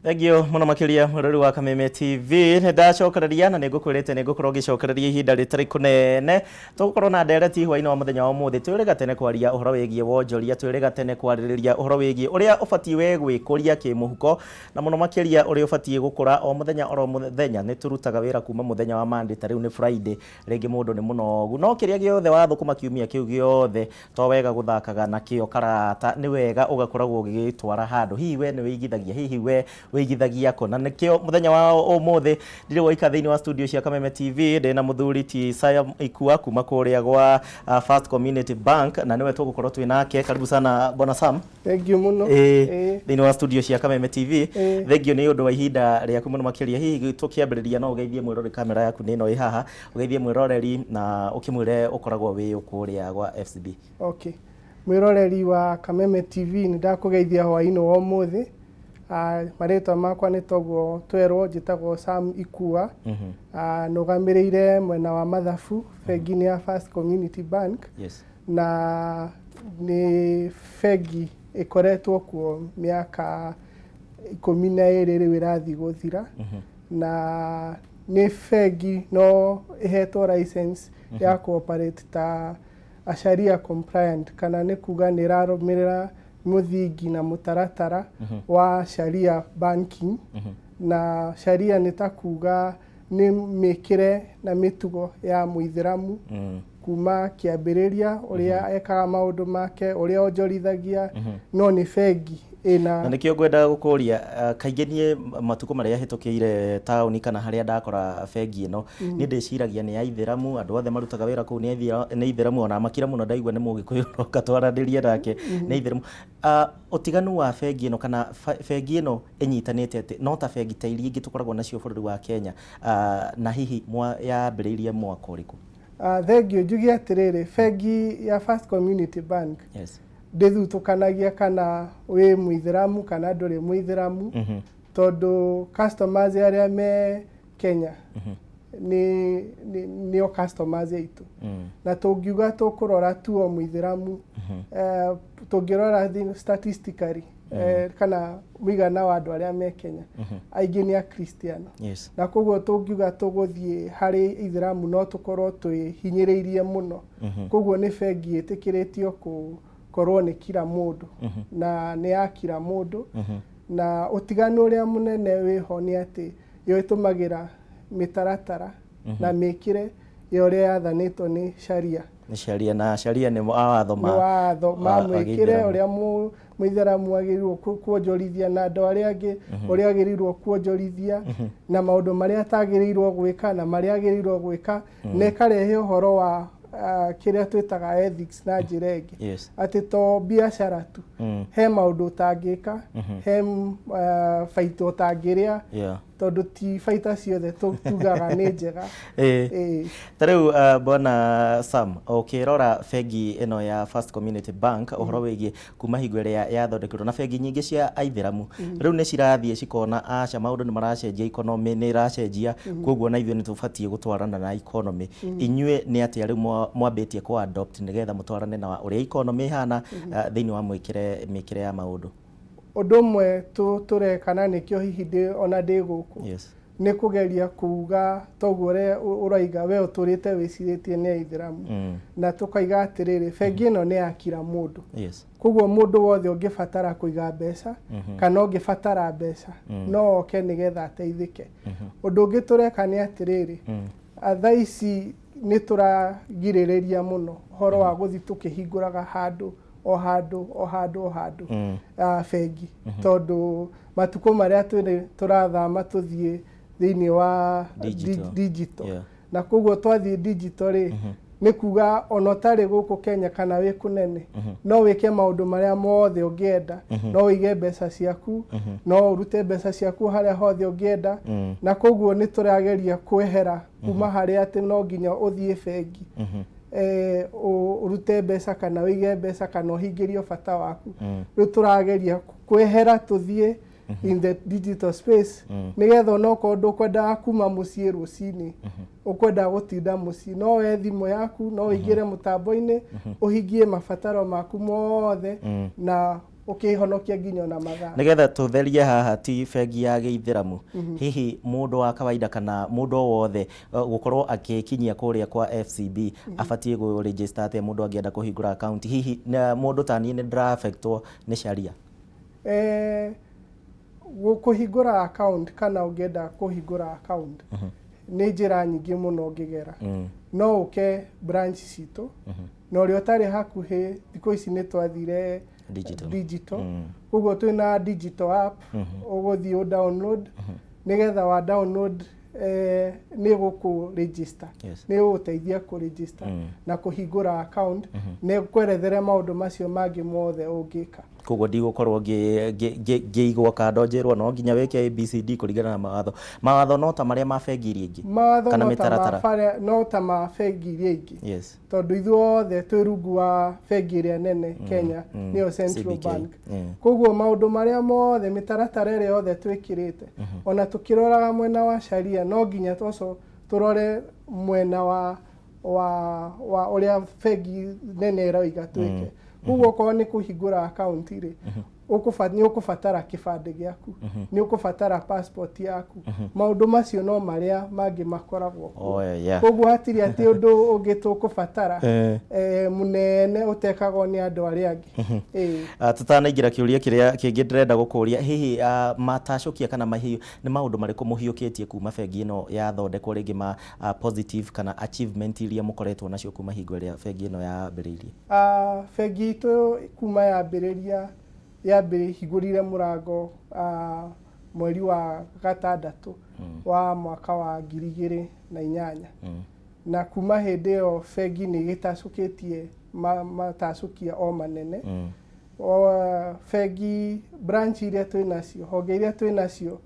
Thegio muno makiria murori wa Kameme TV ndacokereria na nigukwirite nigukorwo gicokereria ihinda ritari kunene tugukorwo na ndereti hwaini wa muthenya wa muthi twiriga tene kwaria uhoro wigie wonjoria twiriga tene kwaririria uhoro wigie uria ubatie we gwikuria kimuhuko na muno makiria uria ubatie gukura o muthenya ni turutaga wira kuma muthenya wa Monday tariu ni Friday ringi mundu ni munogu no kiria giothe wathukuma kiumia kiu giothe to wega guthakaga na kio karata ni wega ugakoragwo ugitwara handu hihi we ni wigithagia hihi we wigithagia ko na nikio muthenya wa umuthi ndire waika thiini wa studio cia Kameme TV ndina muthuri ti Sam Ikua kuma kuria gwa First Community Bank na niwe tugukorwo twinake karibu sana bwana Sam. Thank you muno thiini wa studio cia Kameme TV thengio ni undu wa ihinda riaku muno makiria hihi tukiambiriria no ugeithie mwirori kamera yaku ni no i haha ugeithie mwiroreri na ukimwire ukoragwo wi ukuria gwa FCB. Okay, mwiroreri wa Kameme TV ni ndakugeithia hwaini wa umuthi. Maretwa makwa ni toguo twerwo njitagwo Sam Ikua. Nugamirire mwena wa mathabu bengi ya First Community Bank. Yes. Na ni bengi ikoretwo kuo miaka 12 riu irathi guthira. Na ni bengi no ihetwo license ya cooperate ta a sharia compliant kana ni kuga ni rarumirira muthingi na mutaratara wa sharia banking. Na sharia nitakuga ni mikire na mitugo ya muithiramu kuma kiambiriria uria ekaga maundu make uria onjorithagia no ni bengi ina na nikio ngwenda gukuria kaingi nie matuko maria hitukiire tauni kana haria ndakora bengi ino ni ndiciragia ni ya ithiramu andu othe marutaga wira ku ni ithiramu ona makira muno ndaigua ni mugikuyu katwaranirie nake ni ithiramu. Utiganu wa bengi ino kana bengi ino inyitanite ati no ta bengi ta iria ingi tukoragwo nacio bururi wa Kenya na hihi yambiriirie mwaka uriku? Thengio njugi atiriri bengi ya First Community Bank. Yes. Ndithutukanagia kana wi muithiramu kana nduri muithiramu tondu customers aria me Kenya ni o customers aitu na tungiuga tukurora tu o muithiramu tungirora statistically kana wigana wa andu aria me Kenya aingi ni a Christian. Yes. Na koguo tungiuga tuguthie hari ithiramu no tukorwo twihinyiriirie muno koguo ni bengi itikiritio korwo ni kila mundu na ni ya kila mundu na utiganu uria munene wiho ni ati yo itumagira mitaratara na mikire yo ria yathanitwo ni sharia. Ni sharia na sharia ni watho ma mwikire uria muithiramu agirirwo kuonjorithia na andu aria angi uria agirirwo kuonjorithia na maundu maria atagirirwo gwika na maria agirirwo gwika ne karehe uhoro wa kiria twitaga ethics na njiregi. Yes. Ati to biashara tu he maundu tangika he faito utangiria tondu ti faita ciothe tugaga ni njega. Tariu bwana Sam ukirora bengi ino ya First Community Bank uhoro wigie kuma hingo iria yathondekirwo na bengi nyingi cia aithiramu riu ni cirathie cikona aca maundu ni maracenjia economy ni iracenjia koguo na ithuĩ ni tubatie gutwarana na economy. Inyue ni ati riu mwambitie ku adopt nigetha mutwarane na uria economy hana thiini wa mikire ya maundu? Undu mwe turekana nikio hihi ona ndi guku. Yes. Ni kugeria kuuga togure uraiga we uturite wiciritie ni aithiramu na tukaiga atiriri bengi ino ni ya kila mundu. Yes. Koguo mundu wothe ungibatara kuiga mbeca kana ungibatara mbeca no oke nigetha ateithike. Undu ungi tureka ni atiriri thaici ni turagiririria muno horo wa guthi tukihinguraga handu o handu bengi tondu matuko maria turathama tuthie thiini wa digital. Na koguo twathie digital ni kuga ono tari guku Kenya kana wi kunene no wike maundu maria mothe ungienda no wige mbeca ciaku no urute mbeca ciaku haria hothe ungienda na koguo ni turageria kwehera kuma haria ati no nginya uthie bengi urute mbeca kana wige mbeca kana uhingirio bata waku. Riu turageria kwehera tuthie in the digital space nigetha no kondu kwenda kuma mucii rucini ukwenda gutinda mucii no we thimu yaku no igire mutambo-ini uhingie mabataro maku mothe na ukihonokia nginya na mathaa nigetha tutherie haha ti bengi ya Gĩithĩramu hihi mundu wa kawaida kana mundu wothe gukorwo akikinyia kuria kwa FCB abatie go register ate mundu angienda kuhingura account hihi mundu tani ni affectwo ni sharia kuhingura account kana ungienda kuhingura account ni njira nyingi muno ngigera no uke branch cito no ri otari hakuhe thiko ici ni twathire digital koguo twina digital app uguthi o download nigetha wa download ni guku register ni uteithia ku register na kuhingura account ni kwerethere maundu macio mangi mothe ungika koguo ndigukorwo ngiigwo kando njirwo no nginya weke ABCD kuringana na mawatho no ta maria ma bengi iria ingi kana mitaratara no ta ma bengi iria ingi tondu ithuothe twi rungu wa bengi iria nene Kenya niyo Central Bank koguo maundu maria mothe mitaratara iria yothe twikirite ona tukiroraga mwena wa sharia no nginya toso turore mwena wa uria bengi nene iraiga twike koguo ko ni kuhingura account ri ukubatara kibande giaku ni ukubatara passport yaku maundu macio no maria mangi makoragwo koguo hatiri ati undu ungitu kubatara munene utekagwo ni andu aria angi tutanaingira kiuria kiria kingi ndirenda gukuria hihi matacokia kana mahiu ni maundu mariku muhiukitie kuma bengi ino ya thondekwo ringi ma positive kana achievement iria mukoretwo nacio kuma hingo iria bengi ino ya ambiririe bengi to kuma ya ambiriria hingurire murango mweri wa gatandatu wa mwaka wa 2008 na kuma hindi yo bengi ni gitacukitie matacukia o manene bengi branch iria twinacio honge iria twinacio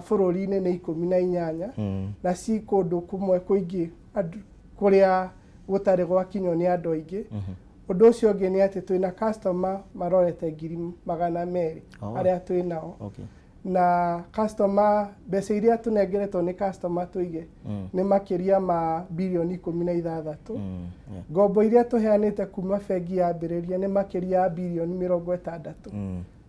bururi-ini ni 18 na si kundu kumwe kuingi kuria gutari gwakinywo ni andu aingi undu ucio ungi ni ati twina customer marorete 200,000 aria twinao na customer mbeca iria tunengeretwo ni customer tuige ni makiria ma bilioni 16 ngombo iria tuheanite kuma bengi ya ambiriria ni makiria bilioni 60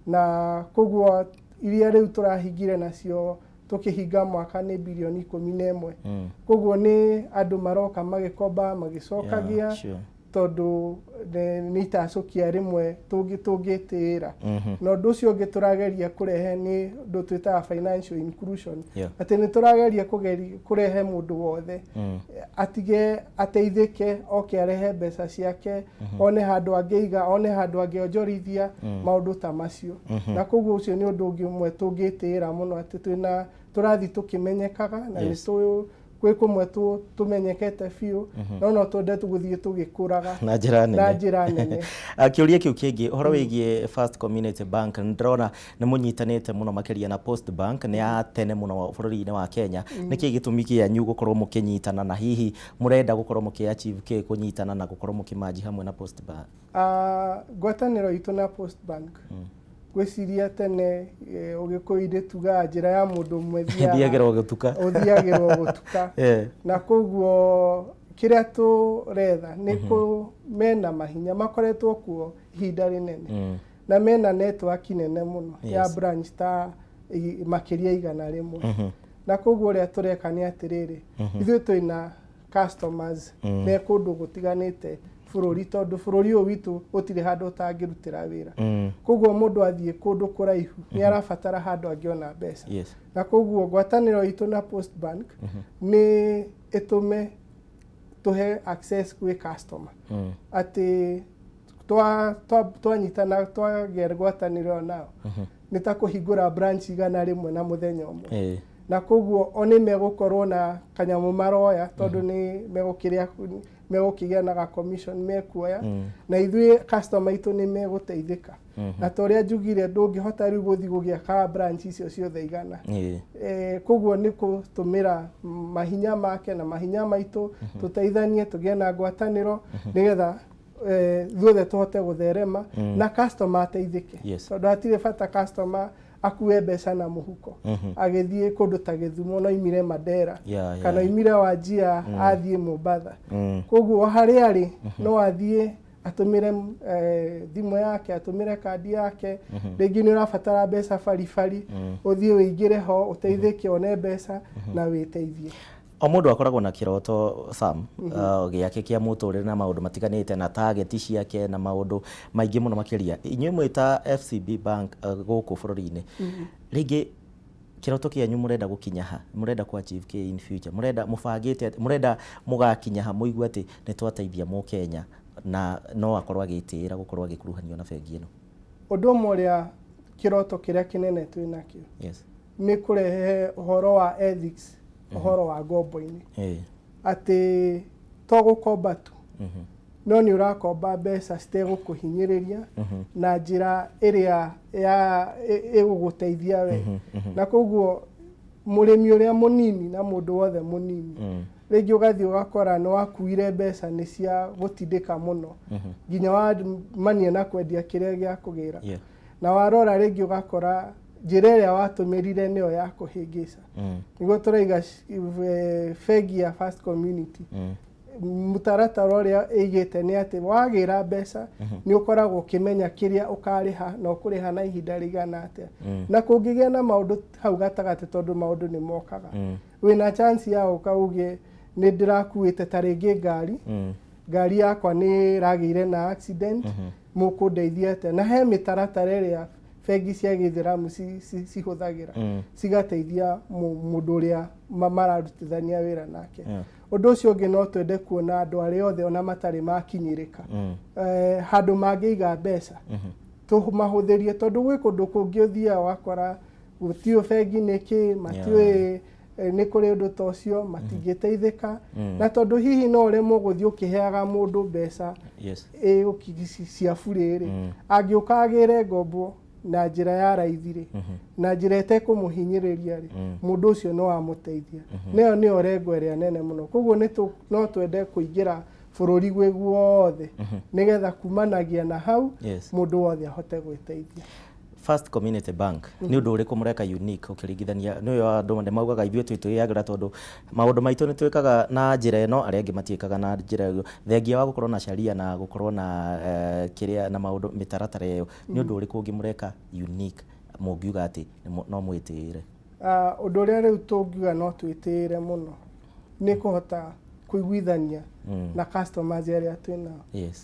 na koguo iria riu turahingire nacio tukihinga mwaka ni bilioni 11 koguo ni andu maroka magikomba magicokagia tondu ni tacukia rimwe tungitira no ndu ucio ungi turageria kurehe ni ndu twita financial inclusion ati ni turageria kurehe mundu wothe atige ateithike oke arehe mbeca ciake one handu angiiga one handu angionjorithia maundu ta macio na koguo ucio ni undu ungi mwe tungitira muno ati twina turathi tukimenyekaga na ni kwe kumwe tumenyekete fiu no twende tuguthie tugikuraga na njira nene akiuria kiu kingi horo wigie First Community Bank ndrona ni munyitanite muno makiria na Post Bank ni atene muno bururi-ini wa Kenya niki gitumi kianyu gukorwo mukinyitana na hihi murenda gukorwo mukiachieve ke kunyitana na gukorwo mukimaji hamwe na Post Bank gwataniro itu na Post Bank gwiciria tene ugikuire tuga njira ya mundu mwethia thiagirwo gutuka na koguo kiria turetha ni ku mena mahinya makoretwo kuo ihinda rinene na mena network nene muno ya branch ta makiria 100 na koguo ria tureka ni atiriri ithu twina customers me kundu gutiganite bururi tondu bururi uyu witu utire handu utangirutira wira koguo mundu athie kundu kuraihu ni arabatara handu angiona mbeca na koguo gwataniro itu na Post Bank ni itume tuhe access kwi customer ati twanyitana twager gwataniro nao nitakuhingura branch 100 na muthenya umwe na koguo oni megukorwo na kanyamu maroya tondu ni megukigia na commission mekuoya na ithui customer itu ni meguteithika na toria njugire ndungihota riu guthi gugia ka branch icio ciothe igana koguo ni kutumira mahinya make na mahinya maitu tuteithanie tugie na ngwataniro nigetha thuothe tuhote gutherema na customer ateithike tondu hatire bata customer akue mbeca na muhuko agithie kundu ta Githumo no imire Mandera kana imire Wajia athie Mombasa koguo hari ari no athie atumire thimũ yake, atumire kandi yake, rĩngĩ nĩ ũrabatara mbeca baribari, ũthiĩ wĩingĩre ho ũteithĩke one mbeca na wĩteithie. O mũndũ akoragwo na kĩroto Sam gĩake kĩa mũtũrĩre na maũndũ matiganĩte na target ciake na maũndũ maingĩ mũno makĩria. Inyuĩ mwĩta FCB Bank gũkũ bũrũri-inĩ, rĩngĩ kĩroto kĩanyu mũrenda gũkinya ha, mũrenda ku achieve kĩ in future, mũrenda mũbangĩte, mũrenda mũgakinya ha mũigua atĩ nĩ twateithia Mũkenya na no akorwo agĩtĩĩra gũkorwo agĩkuruhanio na bengi ĩno? Ũndũ ũmwe ũrĩa kĩroto kĩrĩa kĩnene twĩ nakĩo nĩ kũrehe ũhoro wa ethics, ũhoro wa ngombo-inĩ, atĩ to gũkomba tu, no nĩ ũrakomba mbeca citegũkũhinyĩrĩria na njĩra ĩrĩa ĩgũgũteithia we. Na koguo mũrĩmi ũrĩa mũnini na mũndũ wothe mũnini, rĩngĩ ũgathiĩ ũgakora nĩ wakuire mbeca nĩ cia gũtindĩka mũno, nginya wamania na kwendia kĩrĩa gĩa kũgĩra, na warora rĩngĩ ũgakora njĩra ĩrĩa watũmĩrire nĩyo ya kũhĩngĩca. Nĩguo tũraiga bengi ya First Community, mũtaratara ũrĩa ĩigĩte nĩ atĩ wagĩra mbeca nĩ ũkoragwo ũkĩmenya kĩrĩa ũkarĩha na ũkũrĩha na ihinda rĩigana atĩa, na kũngĩgĩa na maũndũ hau gatagatĩ, tondũ maũndũ nĩ mokaga, wĩna chance ya gũka uge nĩ ndĩrakuĩte ta rĩngĩ ngari yakwa nĩ ragĩire na accident, mũkũndeithia atĩa? Na he mĩtaratara ĩrĩa bengi cia gĩthiramu cihũthagĩra cigateithia mũndũ ũrĩa mararutithania wĩra nake. Ũndũ ũcio ũngĩ no twende kuona andũ arĩa othe ona matarĩ makinyĩrĩka handũ mangĩiga mbeca tũmahũthĩrie, tondũ gwĩ kũndũ kũngĩ ũthiaga wakora gũtiũ bengi nĩkĩ, matiũĩ nĩ kũrĩ ũndũ ta ũcio, matingĩteithĩka, na tondũ hihi no ũremwo gũthiĩ ũkĩheaga mũndũ mbeca cia burĩ-rĩ, angĩũka agĩre ngombo na njĩra ya raithi-rĩ, na njĩra ĩtekũmũhinyĩrĩria-rĩ, mũndũ ũcio no amũteithia. Nĩyo nĩyo rengo ĩrĩa nene mũno. Koguo no twende kũingĩra bũrũri gwĩ guothe nĩgetha kumanagia na hau mũndũ wothe ahote gwĩteithia. First Community Bank nĩ ũndũ ũrĩkũ mũreka unique ũkĩringithania? Nĩyo andũ nĩ maugaga ithuĩ twĩtũĩagĩra tondũ maũndũ maitũ nĩ twĩkaga na njĩra ĩno, arĩa angĩ matiĩkaga na njĩra ĩyo, thengia wa gũkorwo na sharia na gũkorwo na kĩrĩa na maũndũ mĩtaratara ĩyo, nĩ ũndũ ũrĩkũ ũngĩ mũreka unique mũngiuga atĩ no mwĩtĩĩre? Ũndũ ũrĩa rĩu tũngiuga no twĩtĩĩre mũno nĩ kũhota kũiguithania na customers arĩa twĩnao,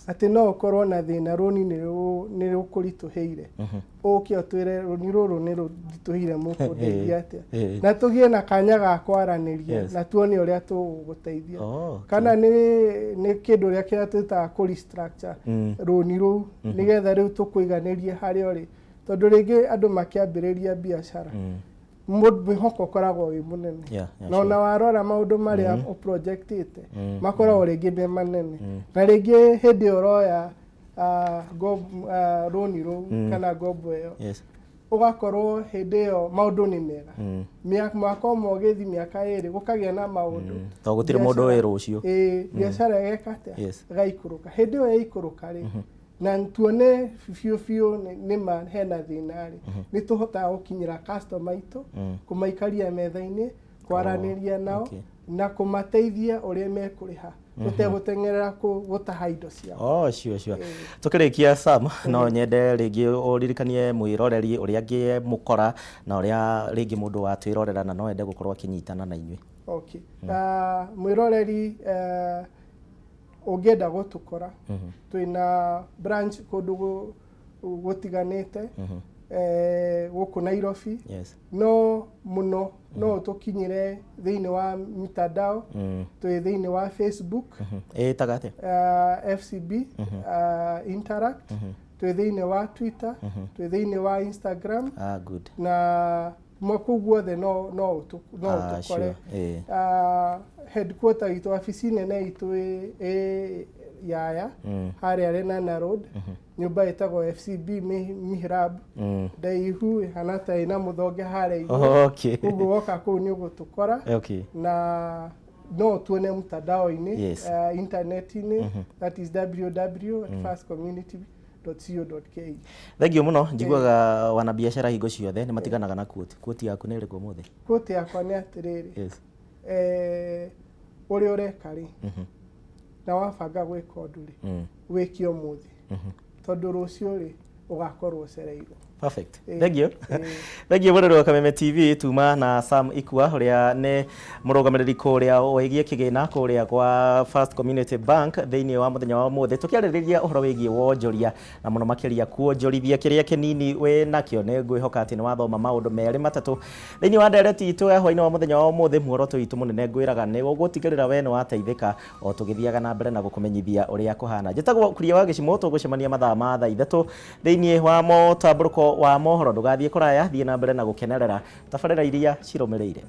atĩ no ũkorwo na thĩna rũni nĩ rũkũritũhĩire, ũke ũtwĩre rũni rũrũ nĩ rũritũhĩire, mũkũndeithia atĩa, na tũgĩe na kanya ga kwaranĩria na tuone ũrĩa tũgũgũteithia, kana nĩ kĩndũ ũrĩa kĩrĩa twĩtaga kũ restructure rũni rũu nĩgetha rĩu tũkũiganĩrie harĩa ũrĩ, tondũ rĩngĩ andũ makĩambĩrĩria biacara mwĩhoko ũkoragwo wĩ mũnene, na ona warora maũndũ marĩa ũprojectĩte makoragwo rĩngĩ me manene, na rĩngĩ hĩndĩ ĩyo ũroya rũni rũu kana ngombo ĩyo, ũgakorwo hĩndĩ ĩyo maũndũ nĩ mega, mwaka ũmwe ũgĩthiĩ mĩaka ĩrĩ gũkagĩa na maũndũ, to gũtirĩ mũndũ wĩ rũciũ, biacara ĩgeka atĩa, ĩgaikũrũka. Hĩndĩ ĩyo yaikũrũka-rĩ, na tuone biũ nĩma hena thĩna-rĩ, nĩ tũhotaga gũkinyĩra customer aitũ, kũmaikaria metha-inĩ, kwaranĩria nao na kũmateithia ũrĩa mekũrĩha tũtegũteng'erera gũtaha indo ciao. Tũkĩrĩkia Sam, no nyende rĩngĩ ũririkanie mwĩroreri ũrĩa angĩmũkora na ũrĩa rĩngĩ mũndũ watwĩrorera na no ende gũkorwo akĩnyitana na inyuĩ. Mwĩroreri ũngĩenda gũtũkora, twĩna branch kũndũ gũtiganĩte gũkũ Nairobi, no mũno no ũtũkinyĩre thĩinĩ wa mitandao, twĩ thĩinĩ wa Facebook ĩtaga atĩa? FCB Interact, twĩ thĩinĩ wa Twitter, twĩ thĩinĩ wa Instagram, na kũu guothe no ũtũkore. Headquarter itũ, wabici nene itũ Yaya harĩa Renana Road, nyũmba ĩtagwo FCB Mihrab, ndaihu hana ta ĩna mũthonge harĩa igũrũ, ũguo woka kũu nĩ ũgũtũkora, na no tuone mtandao-inĩ, internet-inĩ, that is www.firstcommunity.co.ke. Thengiũ mũno, njiguaga wanabiacara hingo ciothe nĩ matiganaga na quote yaku nĩ ĩrĩkũ ũmũthĩ? Quote yakwa nĩ atĩrĩrĩ, ũrĩa ũreka-rĩ, na wabanga gwika undu ri wiki umuthi tondu rucio ri ugakorwo ucereirwo. Perfect. Thank you. Thank you Murori wa Kameme TV. Tuma na Sam Ikua uria ne murugamiriri kuria wigie kigiina kuria kwa First Community Bank thiini wa muthenya wa muthe tukiaririria uhoro wigie wonjoria na muno makiria kuonjorithia kiria kinini we nakio ne ngwihoka ati ni wathoma maundu meri matatu thiini wa ndereti itu ya hwaini wa muthenya wa muthe muoroto itu munene ngwiraga ni ugutigirira we ni wateithika o tugithiaga na mbere na gukumenyithia uria kuhana. Njitagwo Kuria wa Gicimo tugucemania mathaa ma thaa ithatu thiini wa motamburuko wa mohoro ndugathie kuraya thie na mbere na gukenerera tabarira iria cirumirire.